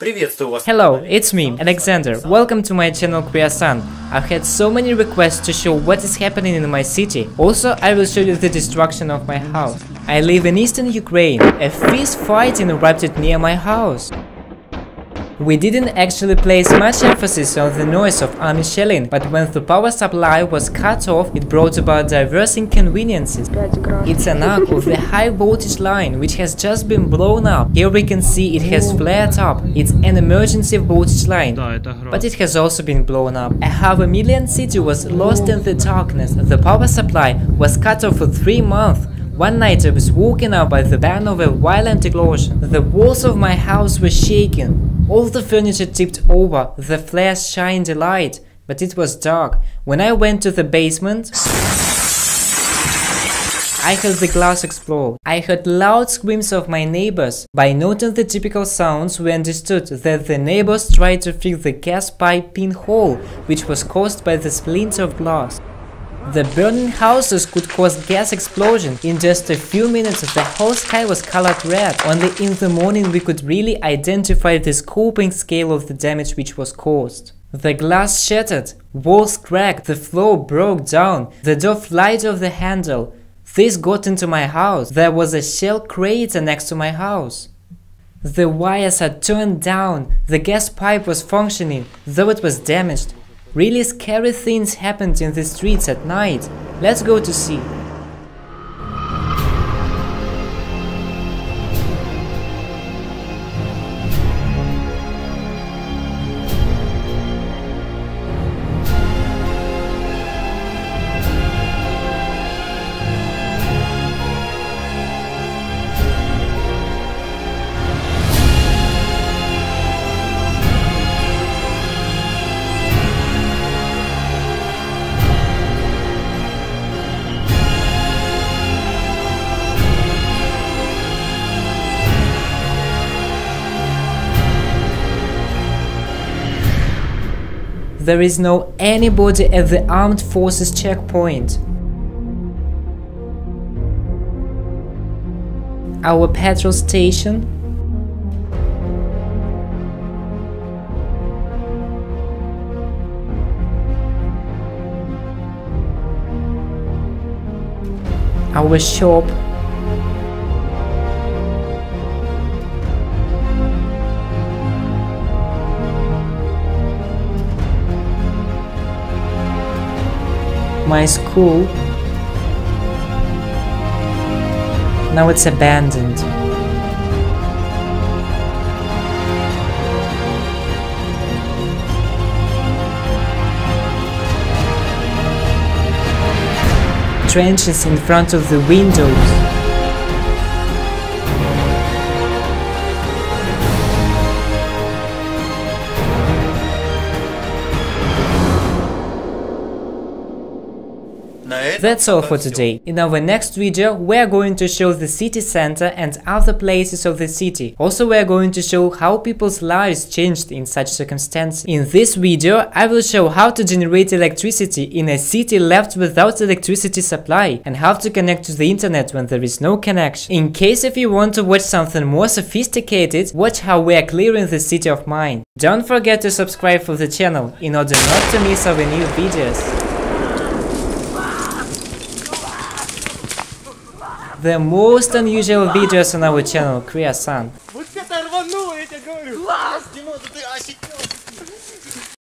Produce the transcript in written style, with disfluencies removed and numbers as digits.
Hello, it's me, Alexander. Welcome to my channel Kreosan. I've had so many requests to show what is happening in my city. Also, I will show you the destruction of my house. I live in eastern Ukraine. A fierce fighting erupted near my house. We didn't actually place much emphasis on the noise of army shelling, but when the power supply was cut off, it brought about diverse inconveniences. It's an arc of the high voltage line, which has just been blown up. Here we can see it has flared up. It's an emergency voltage line, but it has also been blown up. A 500,000 city was lost in the darkness. The power supply was cut off for 3 months. One night I was woken up by the bang of a violent explosion. The walls of my house were shaking. All the furniture tipped over, the flares shined a light, but it was dark. When I went to the basement, I heard the glass explode. I heard loud screams of my neighbors. By noting the typical sounds, we understood that the neighbors tried to fix the gas pipe pinhole, which was caused by the splinter of glass. The burning houses could cause gas explosion. In just a few minutes the whole sky was colored red. Only in the morning we could really identify the scope and scale of the damage which was caused. The glass shattered, walls cracked, the floor broke down, the door flied off the handle. This got into my house. There was a shell crater next to my house. The wires had turned down, the gas pipe was functioning, though it was damaged. Really scary things happened in the streets at night. Let's go to see. There is no anybody at the armed forces checkpoint. Our petrol station. Our shop. My school. Now it's abandoned. Trenches in front of the windows. That's all for today. In our next video we are going to show the city center and other places of the city. Also we are going to show how people's lives changed in such circumstances. In this video I will show how to generate electricity in a city left without electricity supply and how to connect to the internet when there is no connection. In case if you want to watch something more sophisticated, watch how we are clearing the city of mine. Don't forget to subscribe for the channel in order not to miss our new videos. The most unusual videos on our channel, Kreosan. Вот это рвануло, я тебе говорю! Класс! Дима, ты ощутил!